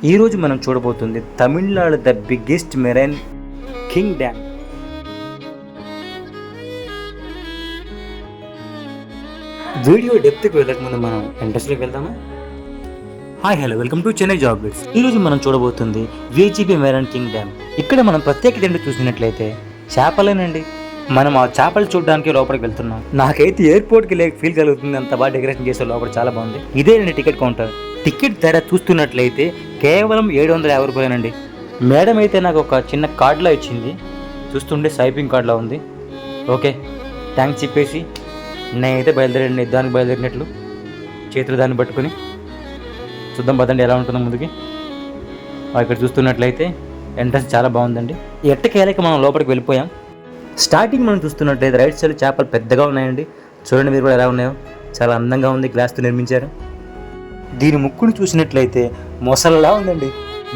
ఈరోజు మనం చూడబోతుంది Tamil Nadu the biggest marine kingdom. Video డెప్త్కి వెళ్ళకముందు మనం ఇంట్రెస్ట్లోకి వెళ్దామా? Hi hello, welcome to Chennai job bits. ఈరోజు మనం చూడబోతుంది విజిబి మెరైన్ కింగ్ డ్యామ్. ఇక్కడ మనం ప్రత్యేకత ఏంటో చూసినట్లయితే చేపలేనండి. మనం ఆ చేపలు చూడడానికి లోపలికి వెళ్తున్నాం. నాకైతే ఎయిర్పోర్ట్కి ఫీల్ కలుగుతుంది, అంత బాగా డెకరేషన్ చేసే లోపల చాలా బాగుంది. ఇదేనండి టికెట్ కౌంటర్. టికెట్ ధర చూస్తున్నట్లయితే కేవలం 750 రూపాయలండి. మేడం అయితే నాకు ఒక చిన్న కార్డులా ఇచ్చింది, చూస్తుంటే స్వైపింగ్ కార్డులా ఉంది. ఓకే, థ్యాంక్స్ చెప్పేసి నేనైతే బయలుదేరండి. దానికి బయలుదేరినట్లు చేతులు దాన్ని పట్టుకొని చూద్దాం పదండి ఎలా ఉంటుందో ముందుకి. ఇక్కడ చూస్తున్నట్లయితే ఎంట్రన్స్ చాలా బాగుందండి. ఎట్టకేలకి మనం లోపలికి వెళ్ళిపోయాం. స్టార్టింగ్ మనం చూస్తున్నట్లయితే రైట్ సైడ్ చేపలు పెద్దగా ఉన్నాయండి. చూడండి మీరు కూడా ఎలా ఉన్నాయో, చాలా అందంగా ఉంది. గ్లాస్తో నిర్మించారు. దీని ముక్కును చూసినట్లయితే మొసలలా ఉందండి.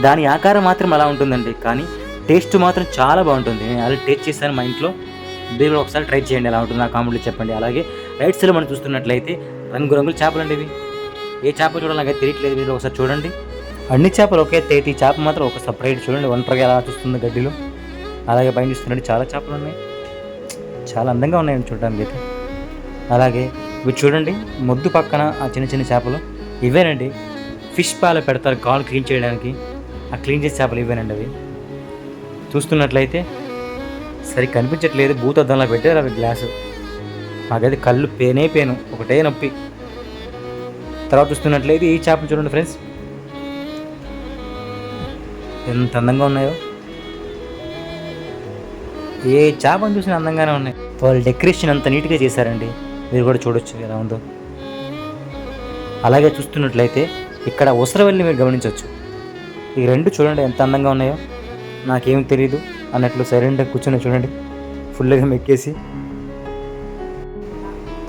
దాని ఆకారం మాత్రం అలా ఉంటుందండి, కానీ టేస్ట్ మాత్రం చాలా బాగుంటుంది. నేను ఆల్రెడీ టేస్ట్ చేశాను మా ఇంట్లో. మీరు ఒకసారి ట్రై చేయండి ఎలా ఉంటుంది, నా కామెంట్లో చెప్పండి. అలాగే రైట్ సైడ్ మనం చూస్తున్నట్లయితే రంగురంగుల చేపలు అండి. ఇవి ఏ చేప చూడాలి నాకైతే తెలియట్లేదు, మీరు ఒకసారి చూడండి. అన్ని చేపలు ఒకే తేటి, చేప మాత్రం ఒక సపరేట్. చూడండి ఒంటరిగా ఎలా చూస్తుంది గడ్డిలో. అలాగే పైన చూస్తుండండి చాలా చేపలు ఉన్నాయి, చాలా అందంగా ఉన్నాయండి చూడడానికి అయితే. అలాగే ఇవి చూడండి మొద్దు పక్కన ఆ చిన్న చిన్న చేపలు ఇవేనండి. ఫిష్ పాలు పెడతారు కాలు క్లీన్ చేయడానికి, ఆ క్లీన్ చేసే చేపలు ఇవేనండి. అవి చూస్తున్నట్లయితే సరి కనిపించట్లేదు, భూతద్దంలా పెట్టారు అవి గ్లాసు. నాకైతే కళ్ళు పేను ఒకటే నొప్పి. తర్వాత చూస్తున్నట్లయితే ఈ చేపలు చూడండి ఫ్రెండ్స్, ఎంత అందంగా ఉన్నాయో. ఏ చేపను చూసినా అందంగానే ఉన్నాయి. వాళ్ళు డెకరేషన్ అంత నీట్గా చేశారండి, మీరు కూడా చూడొచ్చు ఎలా ఉందో. అలాగే చూస్తున్నట్లయితే ఇక్కడ ఉసరవెల్లి మీరు గమనించవచ్చు. ఈ రెండు చూడండి ఎంత అందంగా ఉన్నాయో. నాకేం తెలియదు అన్నట్లు సైలెంట్గా కూర్చొని చూడండి, ఫుల్గా మెక్కేసి.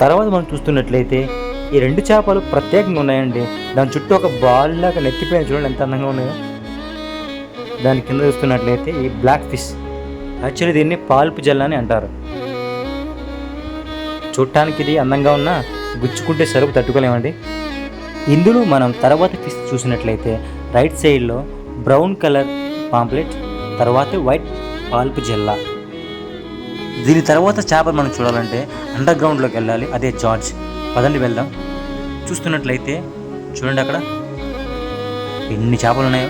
తర్వాత మనం చూస్తున్నట్లయితే ఈ రెండు చేపలు ప్రత్యేకంగా ఉన్నాయండి. దాని చుట్టూ ఒక బాల్ లాగా నెత్తిపోయిన చూడండి ఎంత అందంగా ఉన్నాయో. దాని కింద చూస్తున్నట్లయితే ఈ బ్లాక్ ఫిష్, యాక్చువల్లీ దీన్ని పాల్పు జెల్ అని అంటారు. చూడటానికి ఇది అందంగా ఉన్నా గుచ్చుకుంటే సరుపు తట్టుకోలేమండి. ఇందులో మనం తర్వాత ఫిష్ చూసినట్లయితే రైట్ సైడ్లో బ్రౌన్ కలర్ పాంప్లెట్, తర్వాత వైట్ పాల్పు జెల్లా. దీని తర్వాత చేపలు మనం చూడాలంటే అండర్ గ్రౌండ్లోకి వెళ్ళాలి, అదే జార్జ్. పదండి వెళ్దాం. చూస్తున్నట్లయితే చూడండి అక్కడ ఎన్ని చేపలు ఉన్నాయో,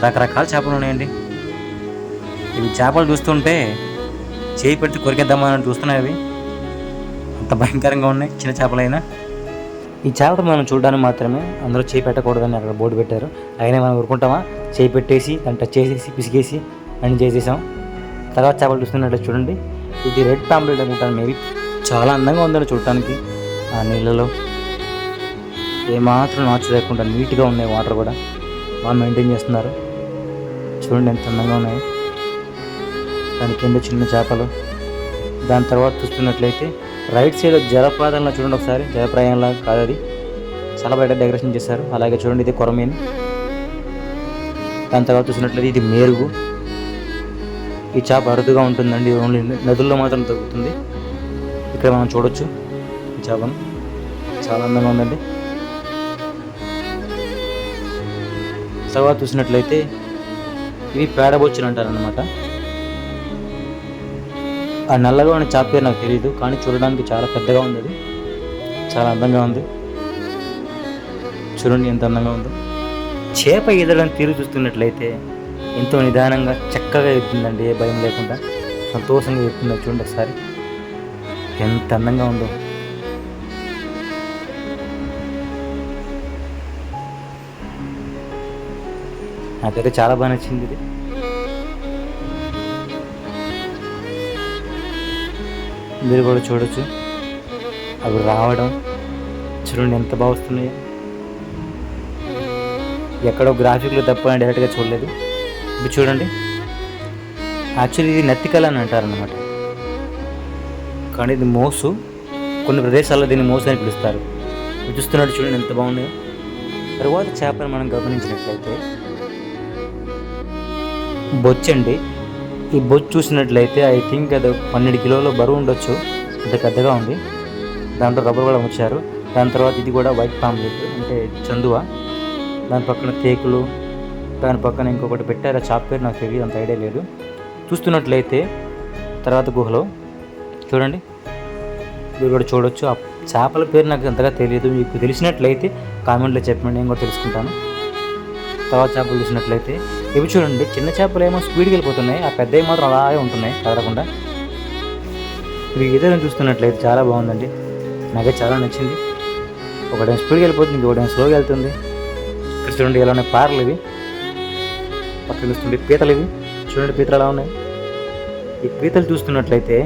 రకరకాల చేపలు ఉన్నాయండి. ఇవి చేపలు చూస్తుంటే చేయి పెడితే కొరికేద్దామని చూస్తున్నాయి. అవి అంత భయంకరంగా ఉన్నాయి, చిన్న చేపలైనా. ఈ చేపలు మనం చూడడానికి మాత్రమే, అందులో చేయి పెట్టకూడదని అక్కడ బోర్డు పెట్టారు. అయినా మనం ఊరుకుంటామా? చేయి పెట్టేసి దాన్ని టచ్ చేసేసి పిసిగేసి అన్ని చేసేసాం. తర్వాత చేపలు చూస్తున్నట్టు చూడండి, ఇది రెడ్ పాంప్లెట్ అనుకుంటాను మేబీ. చాలా అందంగా ఉందని చూడటానికి. ఆ నీళ్ళలో ఏమాత్రం నాచు లేకుండా నీట్గా ఉన్నాయి, వాటర్ కూడా బాగా మెయింటైన్ చేస్తున్నారు. చూడండి ఎంత అందంగా ఉన్నాయి. దాని కింద చిన్న చేపలు. దాని తర్వాత చూస్తున్నట్లయితే రైట్ సైడ్ జలపాతంలో చూడండి ఒకసారి, జలప్రాయంలా కాదు అది, చాలా బయట డెకరేషన్ చేశారు. అలాగే చూడండి ఇది కొరమీను. దాని తర్వాత చూసినట్లయితే ఇది మేరుగు. ఈ చేప అరుదుగా ఉంటుందండి, ఓన్లీ నదుల్లో మాత్రం దొరుకుతుంది. ఇక్కడ మనం చూడొచ్చు ఈ చేపను, చాలా అందంగా ఉందండి. తర్వాత చూసినట్లయితే ఇవి పేడబొచ్చులు అంటారనమాట. ఆ నల్లగా ఉన్న చేప పేరు నాకు తెలియదు, కానీ చూడడానికి చాలా పెద్దగా ఉంది. అది చాలా అందంగా ఉంది. చూడండి ఎంత అందంగా ఉందో. చేప ఈదడానికి తీరు చూస్తున్నట్లయితే ఎంతో నిదానంగా చక్కగా ఎత్తుందండి, ఏ భయం లేకుండా సంతోషంగా ఎత్తుంది. చూడండి ఒకసారి ఎంత అందంగా ఉందో. నాకైతే చాలా బాగా నచ్చింది ఇది. మీరు కూడా చూడొచ్చు అవి రావడం. చూడండి ఎంత బాగా వస్తున్నాయో. ఎక్కడో గ్రాఫిక్లో తప్ప డైరెక్ట్గా చూడలేదు. ఇప్పుడు చూడండి, యాక్చువల్లీ ఇది నత్తికల అని అంటారనమాట, కానీ ఇది మోసు. కొన్ని ప్రదేశాల్లో దీన్ని మోసు అని పిలుస్తారు. చూస్తున్నట్టు చూడండి ఎంత బాగున్నాయో. తర్వాత చేపను మనం గమనించినట్లయితే బొచ్చండి. ఈ బొచ్చు చూసినట్లయితే ఐ థింక్ అది 12 కిలోల బరువు ఉండొచ్చు, అంత పెద్దగా ఉంది. దాంట్లో రబ్బర్ కూడా ఉంచారు. దాని తర్వాత ఇది కూడా వైట్ పాంప్లెట్ అంటే చందువ. దాని పక్కన తేకులు, దాని పక్కన ఇంకొకటి పెట్టారు. ఆ చేప పేరు నాకు తెలియదు, అంత ఐడియా లేదు. చూస్తున్నట్లయితే తర్వాత గుహలో చూడండి, మీరు కూడా చూడొచ్చు. ఆ చేపల పేరు నాకు అంతగా తెలియదు. మీకు తెలిసినట్లయితే కామెంట్లో చెప్పండి, నేను కూడా తెలుసుకుంటాను. తర్వాత చేపలు చూసినట్లయితే ఇవి చూడండి, చిన్న చేపలు ఏమో స్పీడ్కి వెళ్ళిపోతున్నాయి, ఆ పెద్దవి మాత్రం అలాగే ఉంటున్నాయి కదలకుండా. ఇవి ఈతలను చూస్తున్నట్లయితే చాలా బాగుందండి, నాకే చాలా నచ్చింది. ఒకటేమో స్పీడ్కి వెళ్ళిపోతుంది, ఇంకొకటేమో స్లోగా వెళ్తుంది. ఇక్కడ చూడండి ఎలా ఉన్నాయి పార్లు ఇవి, పక్కన చూస్తుంటే పీతలు ఇవి చూడండి, పీతలు ఎలా ఉన్నాయి. ఈ పీతలు చూస్తున్నట్లయితే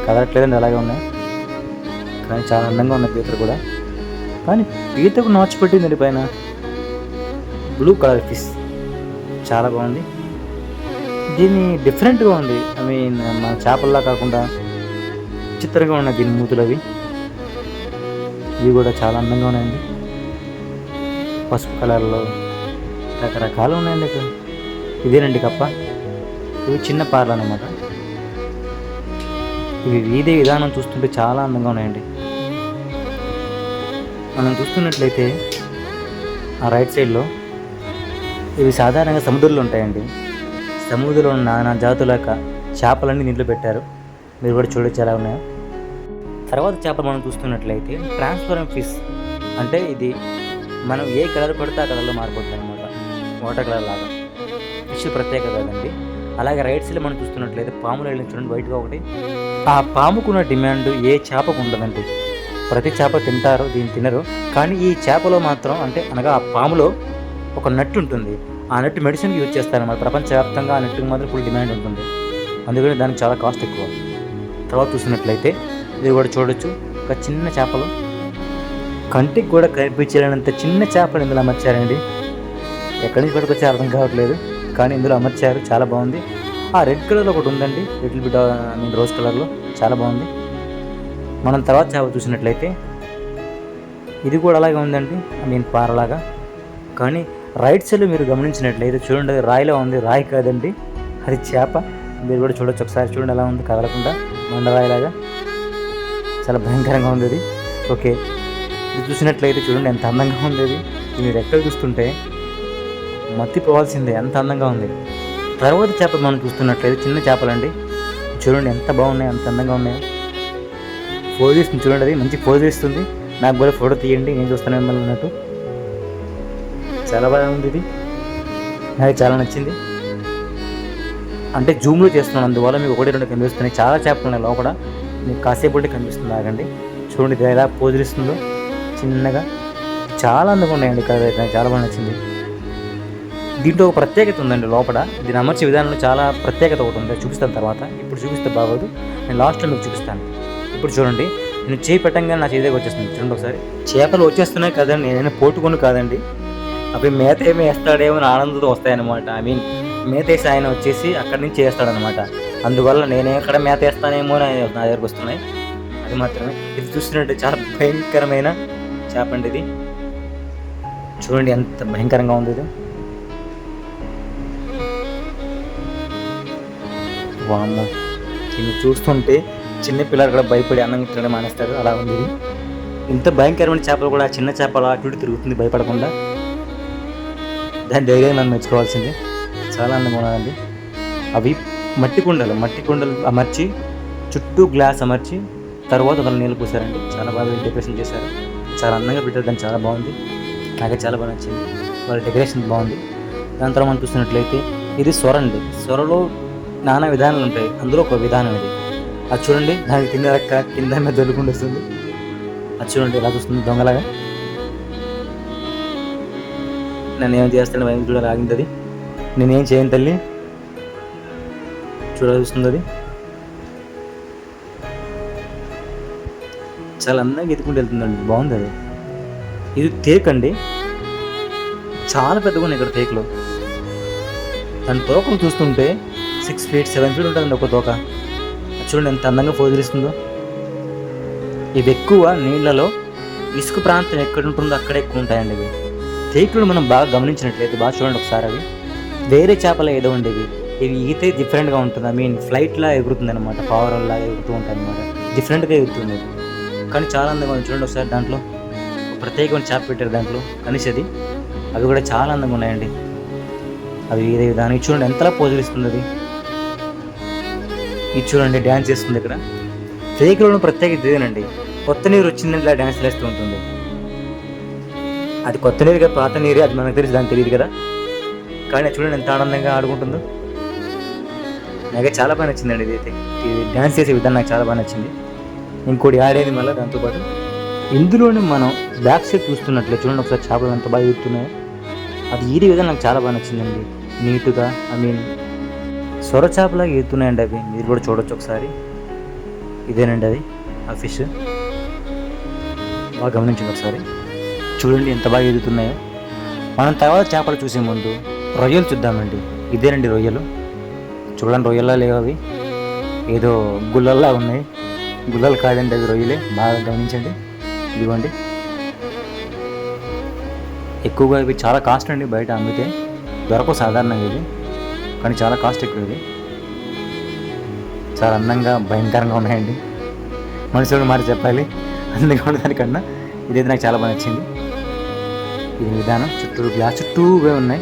కదలట్లేదండి, అలాగే ఉన్నాయి, కానీ చాలా అందంగా ఉన్నాయి పీతలు కూడా. కానీ పీతకు నాచు పెట్టిందండి పైన, బ్లూ కలర్ ఫిష్ చాలా బాగుంది. దీన్ని డిఫరెంట్గా ఉంది, ఐ మీన్ మన చేపల్లా కాకుండా చిత్రంగా ఉన్నాయి దీని మూతులు. అవి ఇవి కూడా చాలా అందంగా ఉన్నాయండి, పసుపు కలర్లో రకరకాలు ఉన్నాయండి. ఇక్కడ ఇదేనండి కప్ప, ఇవి చిన్న పార్లు అన్నమాట. ఇవి వీధే విధానం చూస్తుంటే చాలా అందంగా ఉన్నాయండి. మనం చూస్తున్నట్లయితే ఆ రైట్ సైడ్లో ఇవి సాధారణంగా సముద్రంలో ఉంటాయండి. సముద్రంలో నానా జాతుల చేపలన్నీ దీంట్లో పెట్టారు, మీరు కూడా చూడొచ్చు ఎలా ఉన్నాయో. తర్వాత చేపలు మనం చూస్తున్నట్లయితే ట్రాన్స్పరెంట్ ఫిష్, అంటే ఇది మనం ఏ కలర్ పడితే ఆ కలర్లో మారిపోతుంది అనమాట, వాటర్ కలర్ లాగా. ఫిష్ ప్రత్యేకత కదండి. అలాగే రైట్ సైడ్ మనం చూస్తున్నట్లయితే పాములు వెళ్ళి చూడండి వైట్గా ఒకటి. ఆ పాముకున్న డిమాండ్ ఏ చేపకు ఉండదండి. ప్రతి చేప తింటారు, దీన్ని తినరు. కానీ ఈ చేపలో మాత్రం, అంటే అనగా ఆ పాములో ఒక నట్టు ఉంటుంది, ఆ నట్టు మెడిసిన్కి యూజ్ చేస్తారన్నమాట. ప్రపంచవ్యాప్తంగా ఆ నట్టుకు మాత్రం ఫుల్ డిమాండ్ ఉంటుంది, అందుకని దానికి చాలా కాస్ట్ ఎక్కువ. తర్వాత చూసినట్లయితే ఇది కూడా చూడొచ్చు, ఒక చిన్న చేపలు, కంటికి కూడా కనిపించేంత చిన్న చేపలు ఇందులో అమర్చారండి. ఎక్కడి నుంచి పట్టుకొచ్చే అర్థం కావట్లేదు, కానీ ఇందులో అమర్చారు, చాలా బాగుంది. ఆ రెడ్ కలర్లో ఒకటి ఉందండి, little bit I mean rose కలర్లో, చాలా బాగుంది. మనం తర్వాత చేప చూసినట్లయితే ఇది కూడా అలాగే ఉందండి, ఐ మీన్ పారలాగా. కానీ రైట్ సైడ్లో మీరు గమనించినట్లయితే చూడండి, అది రాయిలో ఉంది, రాయి కాదండి, అది చేప. మీరు కూడా చూడొచ్చు, ఒకసారి చూడండి ఎలా ఉంది, కదలకుండా మండరాయిలాగా, చాలా భయంకరంగా ఉంది అది. ఓకే, ఇది చూసినట్లయితే చూడండి ఎంత అందంగా ఉంది అది. మీరు ఎక్కడ చూస్తుంటే మత్తిపోవాల్సిందే, ఎంత అందంగా ఉంది. తర్వాత చేపలు మనం చూస్తున్నట్లయితే చిన్న చేపలండి, చూడండి ఎంత బాగున్నాయి, ఎంత అందంగా ఉన్నాయి. ఫోటో తీస్తుంది చూడండి, అది మంచి ఫోటో తీస్తుంది. నాకు కూడా ఫోటో తీయండి, నేను చూస్తాను మిమ్మల్ని అన్నట్టు. చాలా బాగా ఉంది ఇది, నాకు చాలా నచ్చింది. అంటే జూమ్లో చేస్తున్నాను, అందువల్ల మీకు ఒకటి రెండు కనిపిస్తున్నాయి. చాలా చేపలు ఉన్నాయి లోపల, మీకు కాసేపు ఉంటే కనిపిస్తుంది. ఆగండి, చూడండి ఇది ఎలా పోజులిస్తుందో చిన్నగా, చాలా అందంగా ఉన్నాయండి. ఇక్కడ నాకు చాలా బాగా నచ్చింది. దీంట్లో ఒక ప్రత్యేకత ఉందండి లోపల, దీని అమర్చే విధానంలో చాలా ప్రత్యేకత ఒకటి ఉంది, చూపిస్తాను తర్వాత. ఇప్పుడు చూపిస్తే బాగోదు, నేను లాస్ట్లో మీకు చూపిస్తాను. ఇప్పుడు చూడండి, నేను చేయి పెట్టంగానే నా చేతికి వచ్చేస్తుంది, చూడండి ఒకసారి. చేపలు వచ్చేస్తున్నాయి కదండి, నేనైనా పోటుకొని కాదండి, అవి మేత ఏమి వేస్తాడేమో అని ఆనందంతో వస్తాయన్నమాట. ఐ మీన్ మేత వేసి ఆయన వచ్చేసి అక్కడి నుంచి వేస్తాడనమాట, అందువల్ల నేనే ఎక్కడ మేత వేస్తానేమో అని నా దగ్గరకు వస్తున్నాయి, అది మాత్రమే. ఇది చూస్తున్నట్టు చాలా భయంకరమైన చేప అండి ఇది, చూడండి ఎంత భయంకరంగా ఉంది ఇది. వామ్మో, దీన్ని చూస్తుంటే చిన్నపిల్లలు కూడా భయపడి అన్నం తినడం మానేస్తారు, అలా ఉంది ఇది. ఇంత భయంకరమైన చేపలు కూడా చిన్న చేపలు అటు ఇటు తిరుగుతుంది భయపడకుండా, దాని ధైర్యం మనం మెచ్చుకోవాల్సిందే, చాలా అందంగా ఉన్నదండి. అవి మట్టి కుండలు అమర్చి చుట్టూ గ్లాస్ అమర్చి తర్వాత వాళ్ళు నీళ్ళు పూసారండి, చాలా బాగా డెకరేషన్ చేశారు, చాలా అందంగా పెట్టారు, దాన్ని చాలా బాగుంది, నాకే చాలా బాగా నచ్చింది, వాళ్ళ డెకరేషన్ బాగుంది. దాని తర్వాత మనం చూస్తున్నట్లయితే ఇది సొర అండి, సొరలో నానా విధానాలు ఉంటాయి, అందులో ఒక విధానం ఇది. అది చూడండి, దానికి కింద రక్క కింద మీద దొరుకుంటూ వస్తుంది, అది చూడండి ఎలా చూస్తుంది దొంగలాగా. నన్ను ఏం చేస్తాను భయం చూడాలి, ఆగింది అది, నేనేం చేయను తల్లి, చూస్తుంది అది, చాలా అందంగా ఎత్తుకుంటూ వెళ్తుందండి, బాగుంది అది. ఇది తేక్ అండి, చాలా పెద్దగా ఉన్నాయి ఇక్కడ తేకులు. దాని తోకను చూస్తుంటే 6 feet 7 feet ఉంటుందండి ఒక తోక, చూడండి ఎంత అందంగా పోజులిస్తుందో. ఇవి ఎక్కువ నీళ్ళలో ఇసుక ప్రాంతం ఎక్కడ ఉంటుందో అక్కడ ఎక్కువ ఉంటాయండి ఇవి. తేకులు మనం బాగా గమనించినట్లయితే బాగా చూడండి ఒకసారి, అవి వేరే చేపలు ఏదో ఉండేవి, ఇవి ఈతే డిఫరెంట్గా ఉంటుంది, ఐ మీన్ ఫ్లైట్లా ఎగురుతుంది అనమాట, పావురంలా ఎగురుతూ ఉంటాయి అనమాట, డిఫరెంట్గా ఎగురుతుంది, కానీ చాలా అందంగా ఉంది. చూడండి ఒకసారి, దాంట్లో ప్రత్యేకమైన చేప పెట్టారు దాంట్లో, కనీసది, అవి కూడా చాలా అందంగా ఉన్నాయండి. అది ఇదే విధానం. ఇది చూడండి ఎంతలా పోజులు ఇస్తుంది అది. ఇది చూడండి డ్యాన్స్ చేస్తుంది ఇక్కడ. ఫేక్లోనూ ప్రత్యేకత ఇదేనండి, కొత్త నీరు వచ్చిందని ఇలా డ్యాన్స్ వేస్తూ ఉంటుంది. అది కొత్త నీరు కదా, పాత నీరే, అది మనకు తెలిసి దానికి తెలియదు కదా. కానీ చూడండి ఎంత ఆనందంగా ఆడుకుంటుందో. నాకు చాలా బాగా నచ్చిందండి ఇదైతే. ఇది డ్యాన్స్ చేసే విధానం నాకు చాలా బాగా నచ్చింది. ఇంకోటి ఆడేది మళ్ళీ దాంతోపాటు ఇందులోనే మనం బ్యాక్ సైడ్ చూస్తున్నట్లే చూడండి ఒకసారి చేపలు ఎంత బాగా ఎగుతున్నాయో. అది ఈడే విధానం నాకు చాలా బాగా నచ్చిందండి. నీట్గా సొర చేపలాగా ఎగుతున్నాయండి అవి. మీరు కూడా చూడొచ్చు ఒకసారి. ఇదేనండి అది ఆ ఫిష్. బాగా గమనించండి ఒకసారి. చూడండి ఎంత బాగా ఎదుగుతున్నాయో. మనం తర్వాత చేపలు చూసే ముందు రొయ్యలు చూద్దామండి. ఇదేనండి రొయ్యలు. చూడండి రొయ్యల్లా లేవు అవి, ఏదో గుళ్ళల్లా ఉన్నాయి. గుల్లలు కాదండి అవి, రొయ్యలే. బాగా గమనించండి. ఇదిగోండి. ఎక్కువగా ఇవి చాలా కాస్ట్ అండి, బయట అమ్మితే దొరకవు సాధారణంగా ఇవి, కానీ చాలా కాస్ట్ ఎక్కువ ఇవి. చాలా అందంగా భయంకరంగా ఉన్నాయండి. మనుషులు మాట చెప్పాలి, అందంగా ఉండడానికన్నా ఇదైతే నాకు చాలా బాగా నచ్చింది. ఇది విధానం చుట్టూ గ్లాస్ చుట్టూ ఉన్నాయి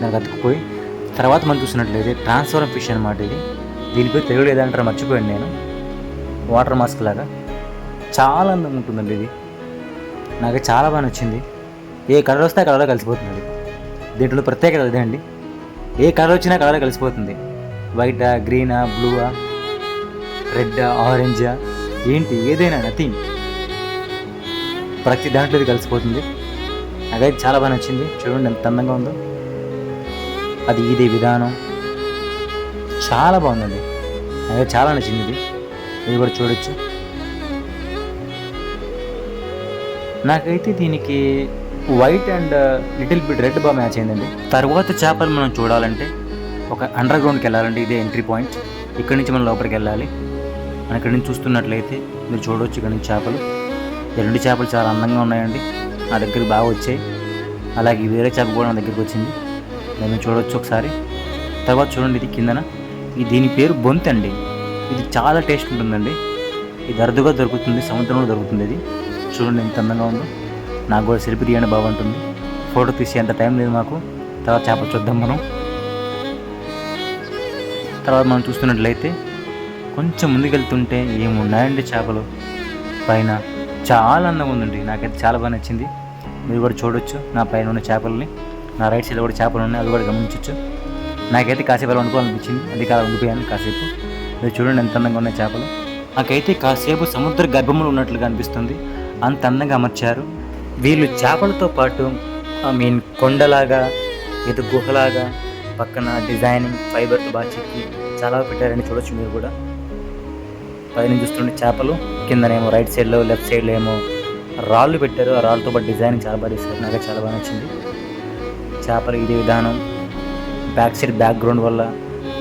నాకు అతుక్కుపోయి. తర్వాత మనం చూసినట్లయితే ట్రాన్స్ఫారం ఫిష్ అనమాట ఇది. దీని పేరు తెలుగులో ఏదంటారో మర్చిపోయాను నేను. వాటర్ మాస్క్ లాగా చాలా అందంగా ఉంటుందండి ఇది. నాకు చాలా బాగా నచ్చింది. ఏ కలర్ వస్తే ఆ కలర్లో కలిసిపోతుంది. దీంట్లో ప్రత్యేకత అదే అండి, ఏ కలర్ వచ్చినా కలర్లో కలిసిపోతుంది. వైటా, గ్రీనా, బ్లూవా, రెడ్డా, ఆరెంజా, ఏంటి ఏదైనా నథింగ్, ప్రతి దాంట్లో ఇది కలిసిపోతుంది. నాకైతే చాలా బాగా నచ్చింది. చూడండి ఎంత అందంగా ఉందో. అది ఇదే విధానం చాలా బాగుందండి. నాకైతే చాలా నచ్చింది ఇది. ఇది కూడా చూడొచ్చు. నాకైతే దీనికి white and little bit red బాగా మ్యాచ్ అయిందండి. తర్వాత చేపలు మనం చూడాలంటే ఒక అండర్ గ్రౌండ్కి వెళ్ళాలంటే ఇదే ఎంట్రీ పాయింట్. ఇక్కడి నుంచి మనం లోపలికి వెళ్ళాలి. మనం ఇక్కడి నుంచి చూస్తున్నట్లయితే మీరు చూడవచ్చు ఇక్కడ నుంచి చేపలు. ఈ రెండు చేపలు చాలా అందంగా ఉన్నాయండి, నా దగ్గరికి బాగా వచ్చాయి. అలాగే వేరే చేప కూడా నా దగ్గరికి వచ్చింది, నేను చూడవచ్చు ఒకసారి. తర్వాత చూడండి ఇది కిందన, దీని పేరు బొంత్ అండి. ఇది చాలా టేస్ట్ ఉంటుందండి. ఇది అరుదుగా దొరుకుతుంది, సముద్రంలో దొరుకుతుంది. ఇది చూడండి ఎంత అందంగా ఉందో. నాకు కూడా సెల్ఫీ తీయండి బాగుంటుంది. ఫోటో తీసే అంత టైం లేదు మాకు. తర్వాత చేపలు చూద్దాం మనం. తర్వాత మనం చూస్తున్నట్లయితే కొంచెం ముందుకెళ్తుంటే ఏమున్నాయండి చేపలు పైన. చాలా అందంగా ఉందండి, నాకైతే చాలా బాగా నచ్చింది. మీరు కూడా చూడొచ్చు నా పైన ఉన్న చేపలని. నా రైట్ సైడ్లో కూడా చేపలు ఉన్నాయి, అవి కూడా గమనించవచ్చు. నాకైతే కాసేపు అలా వండుకోవాలనిపించింది, అది కాదు ఉండిపోయాను కాసేపు. మీరు చూడండి ఎంత అందంగా ఉన్నాయి చేపలు. నాకైతే కాసేపు సముద్ర గర్భంలో ఉన్నట్లుగా అనిపిస్తుంది, అంత అందంగా అమర్చారు వీళ్ళు. చేపలతో పాటు కొండలాగా, ఏదో గుహలాగా, పక్కన డిజైనింగ్ ఫైబర్తో బాగా చెక్కి చాలా పెట్టారని చూడొచ్చు మీరు కూడా. పైన చూస్తుంటే చేపలు, కిందనేమో రైట్ సైడ్లో లెఫ్ట్ సైడ్లో ఏమో రాళ్ళు పెట్టారు. ఆ రాళ్ళతో పాటు డిజైనింగ్ చాలా బాగా చేశారు, నాకు చాలా బాగా నచ్చింది. చేపలు ఇదే విధానం, బ్యాక్ సైడ్ బ్యాక్గ్రౌండ్ వల్ల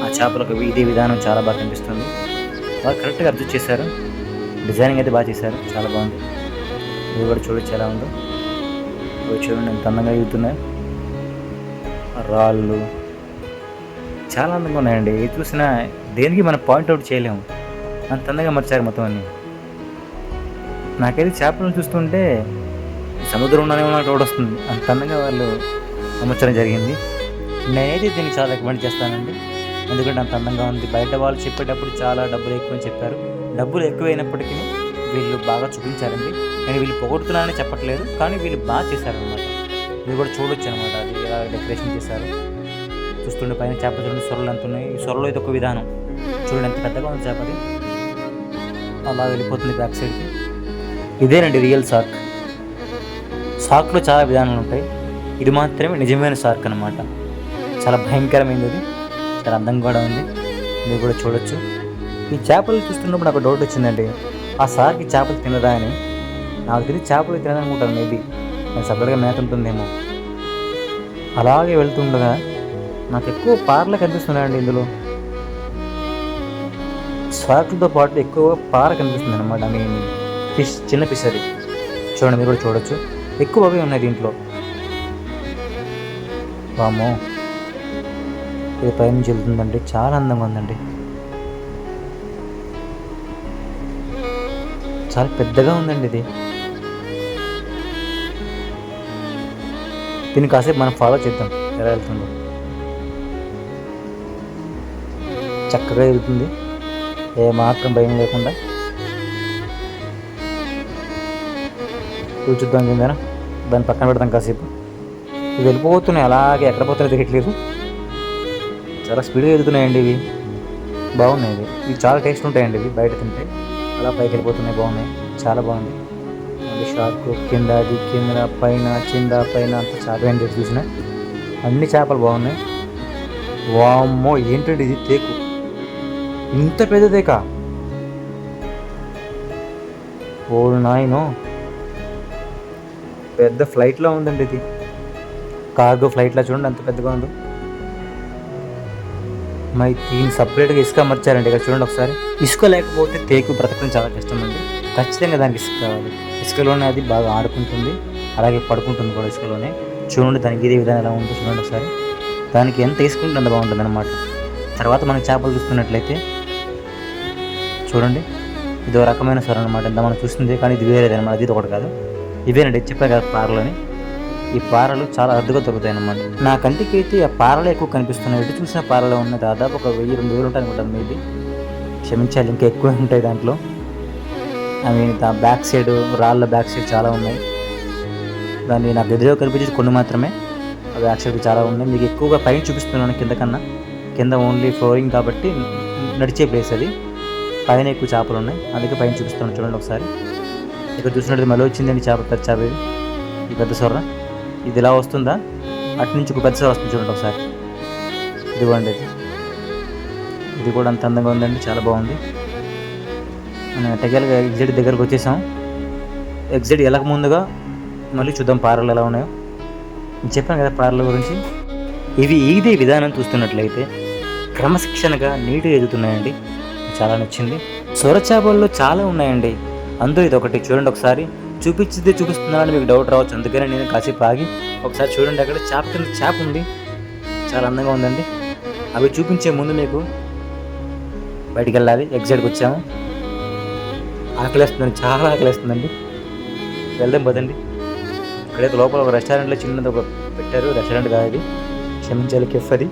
ఆ చేపలకు ఇదే విధానం చాలా బాగా కనిపిస్తుంది. బాగా కరెక్ట్గా అబ్జర్వ్ చేశారు, డిజైనింగ్ అయితే బాగా చేశారు, చాలా బాగుంది. ఇది కూడా చూడొచ్చు ఎలా ఉందో. చూడండి ఎంత అందంగా ఎగుతున్నాయి. రాళ్ళు చాలా అందంగా ఉన్నాయండి. ఏది చూసినా దేనికి మనం పాయింట్అవుట్ చేయలేము, అంత అందంగా మర్చారు మొత్తం అన్నీ. నాకైతే చేపలను చూస్తుంటే సముద్రంలోనే నాకు రోడ్ వస్తుంది, అంత అందంగా వాళ్ళు అమర్చడం జరిగింది. నేనైతే దీన్ని చాలా రికమెండ్ చేస్తానండి, ఎందుకంటే అంత అందంగా ఉంది. బయట వాళ్ళు చెప్పేటప్పుడు చాలా డబ్బులు ఎక్కువ అని చెప్పారు. డబ్బులు ఎక్కువైనప్పటికీ వీళ్ళు బాగా చూపించారండి. నేను వీళ్ళు పొగడుతున్నానని చెప్పట్లేదు, కానీ వీళ్ళు బాగా చేశారనమాట. మీరు కూడా చూడొచ్చు అనమాట, అది ఎలా డెకరేషన్ చేశారు. చూస్తుండే పైన చేప చూడండి, సొరలు ఎంత ఉన్నాయి. ఈ సొరలో ఇది ఒక విధానం చూడండి, ఎంత పెద్దగా ఉంది చేప. అది అలా వెళ్ళిపోతుంది బ్యాక్ సైడ్కి. ఇదేనండి రియల్ షార్క్. షార్క్లో చాలా విధానాలు ఉంటాయి, ఇది మాత్రమే నిజమైన షార్క్ అనమాట. చాలా భయంకరమైనది, అది చాలా అందంగా కూడా ఉంది. మీరు కూడా చూడొచ్చు. ఈ చేపలు చూస్తున్నప్పుడు నాకు డౌట్ వచ్చిందండి, ఆ షార్క్ ఈ చేపలు తినదా అని. నాకు తెలిసి చేపలు తినదనుకుంటాను, మేబీ నేను సపరేట్గా మేత ఉంటుందేమో. అలాగే వెళ్తుండగా నాకు ఎక్కువ పార్లు కనిపిస్తున్నాయండి ఇందులో. షార్క్లతో పాటు ఎక్కువ పార కనిపిస్తుంది అనమాట. ఫిష్, చిన్న ఫిష్ అది చూడండి, మీరు కూడా చూడొచ్చు. ఎక్కువ అవే ఉన్నాయి దీంట్లో. వామ్మో, ఇది పైనుంచి వెళ్తుందండి, చాలా అందంగా ఉందండి. చాలా పెద్దగా ఉందండి ఇది. దీన్ని కాసేపు మనం ఫాలో చేద్దాం ఎలా వెళ్తుందో. చక్కగా ఎదుగుతుంది, ఏ మాత్రం భయం లేకుండా. చూద్దాం కిందన, దాన్ని పక్కన పెడతాం కాసేపు. ఇవి వెళ్ళిపోతున్నాయి, అలాగే ఎక్కడ పోతున్నాయి తెలియట్లేదు. చాలా స్పీడ్గా ఎదుగుతున్నాయండి ఇవి, బాగున్నాయి. ఇవి చాలా టేస్ట్ ఉంటాయండి, ఇవి బయట తింటే అలా పైకి వెళ్ళిపోతున్నాయి, బాగున్నాయి, చాలా బాగుంది. అది షార్క్ కింద, అది కింద, పైన, కింద, పైన అంతా చాలా ఏంటి చూసిన అన్ని చేపలు బాగున్నాయి. వామ్మో ఏంటండి ఇది, తేకు ఇంత పెద్ద తేక, ఓ నాయనో, పెద్ద ఫ్లైట్లో ఉందండి ఇది, కార్గో ఫ్లైట్లో చూడండి అంత పెద్దగా ఉందో. మరి దీన్ని సపరేట్గా ఇసుక అమర్చారండి ఇక్కడ చూడండి ఒకసారి. ఇసుక లేకపోతే తేకు బ్రతకడం చాలా కష్టం అండి, ఖచ్చితంగా దానికి ఇసుక కావాలి. ఇసుకలోనే అది బాగా ఆడుకుంటుంది, అలాగే పడుకుంటుంది కూడా ఇసుకలోనే. చూడండి దానికి ఇదే విధానం ఎలా ఉందో చూడండి ఒకసారి. దానికి ఎంత వేసుకుంటే అంత బాగుంటుంది అన్నమాట. తర్వాత మనం చేపలు చూస్తున్నట్లయితే చూడండి, ఇది ఒక రకమైన స్వరం అనమాట, ఇంత మనం చూస్తుంది, కానీ ఇది వేరేది అనమాట, ఇది ఒకటి కాదు. ఇవేనండి చెప్పాను కదా పారలని. ఈ పారలు చాలా అరుదుగా దొరుకుతాయి అన్నమాట. నా కంటికి అయితే ఆ పారలు ఎక్కువ కనిపిస్తున్నాయి. ఎటు చూసిన పారలు ఉన్నాయి, దాదాపు ఒక 1000-2000 ఉంటాయి అనుకుంటాను మేబీ, క్షమించాలి, ఇంకా ఎక్కువ ఉంటాయి దాంట్లో. అవి బ్యాక్ సైడ్, రాళ్ళ బ్యాక్ సైడ్ చాలా ఉన్నాయి. దాన్ని నాకు ఎదురుగా కనిపించేది కొన్ని మాత్రమే, ఆ బ్యాక్ సైడ్ చాలా ఉన్నాయి. మీకు ఎక్కువగా పైన చూపిస్తున్నాను కింద కన్నా, కింద ఓన్లీ ఫ్లోరింగ్ కాబట్టి నడిచే ప్లేస్ అది, పైన ఎక్కువ చేపలు ఉన్నాయి, అందుకే పైన చూపిస్తున్నాను చూడండి ఒకసారి. ఇక్కడ చూసినట్టు మళ్ళీ వచ్చిందండి చేప, పెద్ద చేప ఇది, ఈ పెద్ద సొర్ర. ఇది ఇలా వస్తుందా, అటు నుంచి ఒక పెద్ద సొర్ర వస్తుంది చూడండి ఒకసారి. ఇదిగోండి ఇది కూడా అంత అందంగా ఉందండి, చాలా బాగుంది. మనం ఎట్టకేలుగా ఎగ్జిట్ దగ్గరకు వచ్చేసాం. ఎగ్జిట్ వెళ్ళక ముందుగా మళ్ళీ చూద్దాం పారలు ఎలా ఉన్నాయో. చెప్పాను కదా పారల గురించి. ఇవి ఈదే విధానం చూస్తున్నట్లయితే క్రమశిక్షణగా నీట్గా ఎదుగుతున్నాయండి, చాలా నచ్చింది. సొర చేపల్లో చాలా ఉన్నాయండి, అందులో ఇది ఒకటి చూడండి ఒకసారి. చూపిస్తున్నానని మీకు డౌట్ రావచ్చు, అందుకనే నేను కాసేపు ఆగి ఒకసారి చూడండి. అక్కడ చేప కింద చేప ఉంది, చాలా అందంగా ఉందండి. అవి చూపించే ముందు మీకు బయటికి వెళ్ళాలి. ఎగ్జిట్కి వచ్చాము, ఆకలేస్తుందండి, చాలా ఆకలేస్తుందండి. వెళ్దాం పదండి. ఇక్కడైతే లోపల ఒక రెస్టారెంట్లో చిన్నది ఒక పెట్టారు, రెస్టారెంట్ కాదు అది, క్షమించాలి, కెఫ్ అది.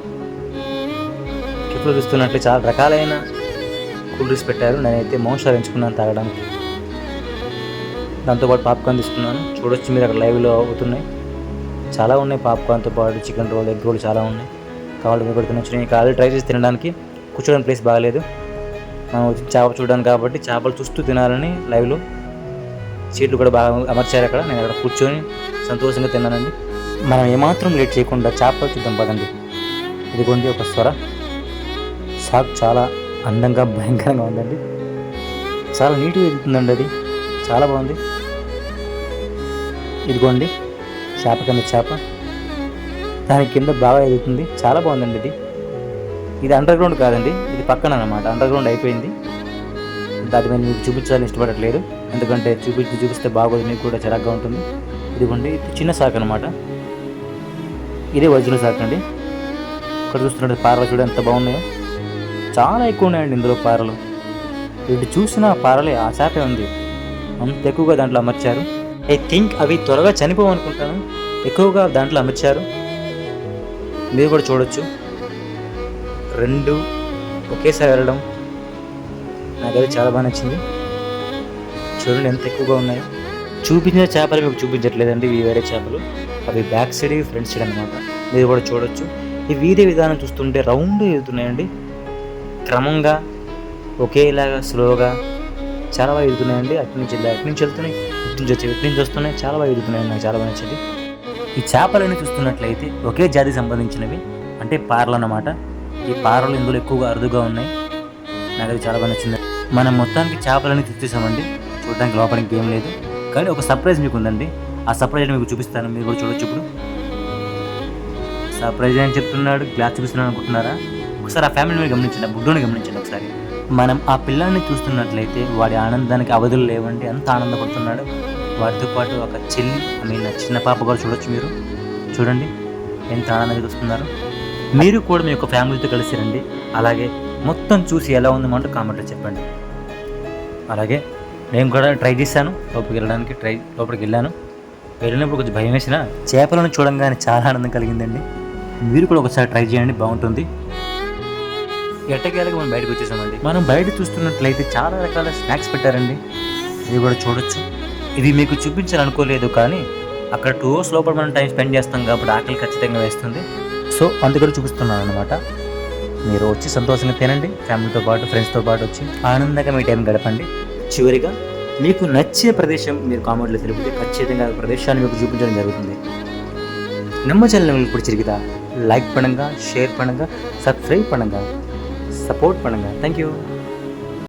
కెఫ్లో చూస్తున్నట్లు చాలా రకాలైన కూల్ డ్రింక్స్ పెట్టారు. నేనైతే మౌన్స్టార్ ఎంచుకున్నాను తాగడానికి, దాంతోపాటు పాప్కార్న్ తీసుకున్నాను. చూడొచ్చు మీరు అక్కడ లైవ్లో అవుతున్నాయి, చాలా ఉన్నాయి. పాప్కార్న్తో పాటు చికెన్ రోల్, ఎగ్ రోల్ చాలా ఉన్నాయి. కావాలి మీరు పెడుతున్నాను. నేను ఆల్రెడీ ట్రై చేసి తినడానికి కూర్చోడానికి ప్లేస్ బాగాలేదు, మనం వచ్చి చేప చూడడానికి కాబట్టి చేపలు చూస్తూ తినాలని లైవ్లో సీట్లు కూడా బాగా అమర్చారు అక్కడ. నేను అక్కడ కూర్చొని సంతోషంగా తిన్నానండి. మనం ఏమాత్రం లేట్ చేయకుండా చేపలు చూద్దాం పదండి. ఇదిగోండి ఒక స్వర షాక్, చాలా అందంగా భయంకరంగా ఉందండి, చాలా నీట్గా ఎదుగుతుందండి, అది చాలా బాగుంది. ఇదిగోండి చేప కింద చేప, దాని కింద బాగా ఎదుగుతుంది, చాలా బాగుందండి. ఇది అండర్ గ్రౌండ్ కాదండి, ఇది పక్కన అనమాట, అండర్ గ్రౌండ్ అయిపోయింది. దాని మీద మీకు చూపించాలని ఇష్టపడట్లేదు, ఎందుకంటే చూపిస్తే బాగోదు, మీకు కూడా చిరాగ్గా ఉంటుంది. ఇదిగోండి ఇది చిన్న శాఖ అనమాట, ఇదే ఒరిజినల్ శాఖ అండి. ఇక్కడ చూస్తున్నట్టు పారలు చూడ ఎంత బాగున్నాయో, చాలా ఎక్కువ ఉన్నాయండి ఇందులో పారలు. ఇటు చూసిన పారలే, ఆ చేపే ఉంది, అంత ఎక్కువగా దాంట్లో అమర్చారు. ఐ థింక్ అవి త్వరగా చనిపోవనుకుంటాను, ఎక్కువగా దాంట్లో అమర్చారు. మీరు కూడా చూడొచ్చు, రెండు ఒకేసారి వెళ్ళడం నాకైతే చాలా బాగా నచ్చింది. చూడండి ఎంత ఎక్కువగా ఉన్నాయో. చూపించిన చేపలు మీకు చూపించట్లేదండి, ఇవి వేరే చేపలు, అవి బ్యాక్ సైడ్, ఫ్రంట్ సైడ్ అనమాట. మీరు కూడా చూడొచ్చు. ఈ వీధి విధానం చూస్తుంటే రౌండ్ ఎదుగుతున్నాయండి, క్రమంగా ఒకేలాగా స్లోగా చాలా బాగా ఎదుగుతున్నాయండి. అటు నుంచి వెళ్తున్నాయి, ఇటు నుంచి వస్తున్నాయి, చాలా బాగా ఎదుగుతున్నాయండి, నాకు చాలా బాగా నచ్చింది. ఈ చేపలని చూస్తున్నట్లయితే ఒకే జాతికి సంబంధించినవి, అంటే పారలు అన్నమాట. ఈ పారలు ఇందులో ఎక్కువగా అరుదుగా ఉన్నాయి, నాకు అది చాలా బాగా నచ్చింది. మనం మొత్తానికి చేపలని చూసేసామండి, చూడడానికి లోపలికి ఏం లేదు, కానీ ఒక సర్ప్రైజ్ మీకు ఉందండి. ఆ సర్ప్రైజ్ మీకు చూపిస్తాను, మీరు కూడా చూడొచ్చు. ఇప్పుడు సర్ప్రైజ్ అని చెప్తున్నాడు, గ్లాస్ చూపిస్తున్నాడు అనుకుంటున్నారా? ఒకసారి ఆ ఫ్యామిలీని గమనించండి, ఆ బుడ్డోని గమనించండి ఒకసారి. మనం ఆ పిల్లాన్ని చూస్తున్నట్లయితే వాడి ఆనందానికి అవధులు లేవండి, అంత ఆనందపడుతున్నాడు. వాటితో పాటు ఒక చెల్లి, చిన్న పాప కూడా చూడొచ్చు. మీరు చూడండి ఎంత ఆనందంగా చూస్తున్నారు. మీరు కూడా మీ యొక్క ఫ్యామిలీతో కలిసి రండి, అలాగే మొత్తం చూసి ఎలా ఉందో కామెంట్లో చెప్పండి. అలాగే నేను కూడా ట్రై చేశాను, లోపలికి వెళ్ళినప్పుడు కొంచెం భయం వేసిన, చేపలను చూడంగానే చాలా ఆనందం కలిగిందండి. మీరు కూడా ఒకసారి ట్రై చేయండి, బాగుంటుంది. ఎట్టకేలకు మనం బయటకు వచ్చేసామండి. మనం బయట చూస్తున్నట్లయితే చాలా రకాల స్నాక్స్ పెట్టారండి. ఇవి కూడా చూడొచ్చు. ఇది మీకు చూపించాలనుకోలేదు, కానీ అక్కడ 2 అవర్స్ లోపల మనం టైం స్పెండ్ చేస్తాం కాబట్టి ఆకలి ఖచ్చితంగా వేస్తుంది. సో అందుకని చూపిస్తున్నాను అనమాట. మీరు వచ్చి సంతోషంగా తినండి, ఫ్యామిలీతో పాటు ఫ్రెండ్స్తో పాటు వచ్చి ఆనందంగా మీ టైం గడపండి. చివరిగా మీకు నచ్చే ప్రదేశం మీరు కామెంట్లో తెలిపితే ఖచ్చితంగా ఆ ప్రదేశాన్ని మీకు చూపించడం జరుగుతుంది. நம்ம சேனல் உங்களுக்கு பிடிச்சிருக்குதா? லைக் பண்ணுங்கள், ஷேர் பண்ணுங்கள், சப்ஸ்கிரைப் பண்ணுங்கள், சப்போர்ட் பண்ணுங்கள். தேங்க்யூ.